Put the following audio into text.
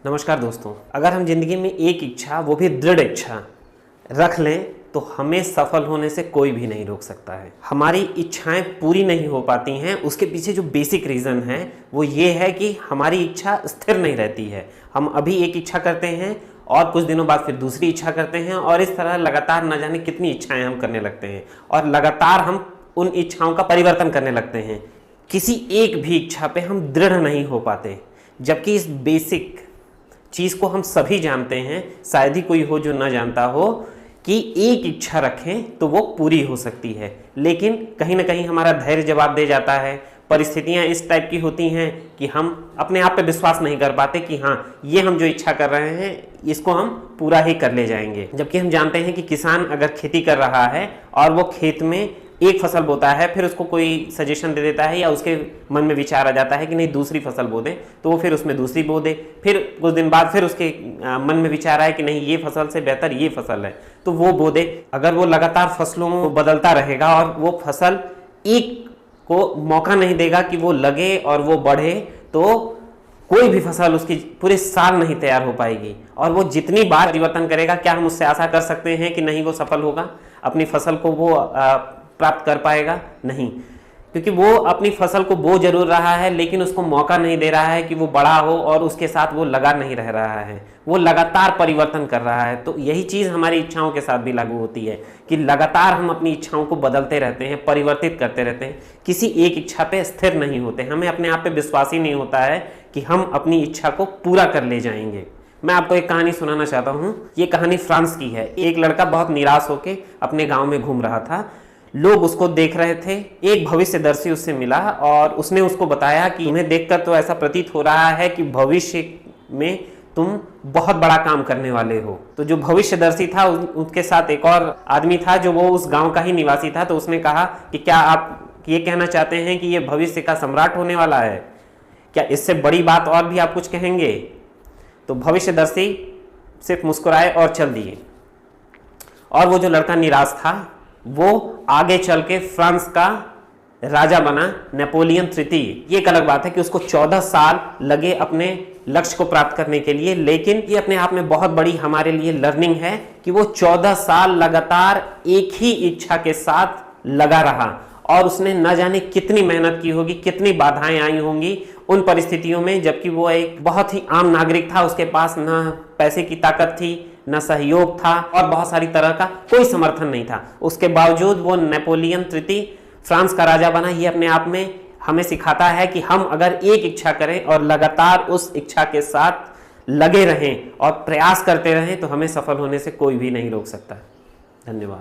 नमस्कार दोस्तों, अगर हम जिंदगी में एक इच्छा, वो भी दृढ़ इच्छा रख लें तो हमें सफल होने से कोई भी नहीं रोक सकता है। हमारी इच्छाएं पूरी नहीं हो पाती हैं, उसके पीछे जो बेसिक रीज़न है वो ये है कि हमारी इच्छा स्थिर नहीं रहती है। हम अभी एक इच्छा करते हैं और कुछ दिनों बाद फिर दूसरी इच्छा करते हैं और इस तरह लगातार न जाने कितनी इच्छाएं हम करने लगते हैं और लगातार हम उन इच्छाओं का परिवर्तन करने लगते हैं। किसी एक भी इच्छा पे हम दृढ़ नहीं हो पाते, जबकि इस बेसिक चीज़ को हम सभी जानते हैं, शायद ही कोई हो जो ना जानता हो कि एक इच्छा रखें तो वो पूरी हो सकती है। लेकिन कहीं ना कहीं हमारा धैर्य जवाब दे जाता है, परिस्थितियां इस टाइप की होती हैं कि हम अपने आप पे विश्वास नहीं कर पाते कि हाँ, ये हम जो इच्छा कर रहे हैं इसको हम पूरा ही कर ले जाएंगे। जबकि हम जानते हैं कि किसान अगर खेती कर रहा है और वो खेत में एक फसल बोता है, फिर उसको कोई सजेशन दे देता है या उसके मन में विचार आ जाता है कि नहीं दूसरी फसल बो दे, तो वो फिर उसमें दूसरी बो दे। फिर कुछ दिन बाद फिर उसके मन में विचार आए कि नहीं ये फसल से बेहतर ये फसल है, तो वो बो दे। अगर वो लगातार फसलों को बदलता रहेगा और वो फसल एक को मौका नहीं देगा कि वो लगे और वो बढ़े, तो कोई भी फसल उसकी पूरे साल नहीं तैयार हो पाएगी। और वो जितनी बार परिवर्तन करेगा, क्या हम उससे आशा कर सकते हैं कि नहीं वो सफल होगा, अपनी फसल को वो प्राप्त कर पाएगा? नहीं, क्योंकि वो अपनी फसल को बो जरूर रहा है लेकिन उसको मौका नहीं दे रहा है कि वो बड़ा हो और उसके साथ वो लगा नहीं रह रहा है, वो लगातार परिवर्तन कर रहा है। तो यही चीज़ हमारी इच्छाओं के साथ भी लागू होती है कि लगातार हम अपनी इच्छाओं को बदलते रहते हैं, परिवर्तित करते रहते हैं, किसी एक इच्छा पे स्थिर नहीं होते। हमें अपने आप पे विश्वास ही नहीं होता है कि हम अपनी इच्छा को पूरा कर ले जाएंगे। मैं आपको एक कहानी सुनाना चाहता हूँ। ये कहानी फ्रांस की है। एक लड़का बहुत निराश होकर अपने गाँव में घूम रहा था, लोग उसको देख रहे थे। एक भविष्यदर्शी उससे मिला और उसने उसको बताया कि तुम्हें देखकर तो ऐसा प्रतीत हो रहा है कि भविष्य में तुम बहुत बड़ा काम करने वाले हो। तो जो भविष्यदर्शी था उसके साथ एक और आदमी था जो वो उस गांव का ही निवासी था। तो उसने कहा कि क्या आप ये कहना चाहते हैं कि ये भविष्य का सम्राट होने वाला है? क्या इससे बड़ी बात और भी आप कुछ कहेंगे? तो भविष्यदर्शी सिर्फ मुस्कुराए और चल दिए। और वो जो लड़का निराश था वो आगे चल के फ्रांस का राजा बना, नेपोलियन तृतीय। ये एक अलग बात है कि उसको 14 साल लगे अपने लक्ष्य को प्राप्त करने के लिए, लेकिन ये अपने आप में बहुत बड़ी हमारे लिए लर्निंग है कि वो 14 साल लगातार एक ही इच्छा के साथ लगा रहा और उसने न जाने कितनी मेहनत की होगी, कितनी बाधाएं आई होंगी उन परिस्थितियों में, जबकि वो एक बहुत ही आम नागरिक था। उसके पास न पैसे की ताकत थी, न सहयोग था और बहुत सारी तरह का कोई समर्थन नहीं था। उसके बावजूद वो नेपोलियन तृतीय फ्रांस का राजा बना। ये अपने आप में हमें सिखाता है कि हम अगर एक इच्छा करें और लगातार उस इच्छा के साथ लगे रहें और प्रयास करते रहें तो हमें सफल होने से कोई भी नहीं रोक सकता। धन्यवाद।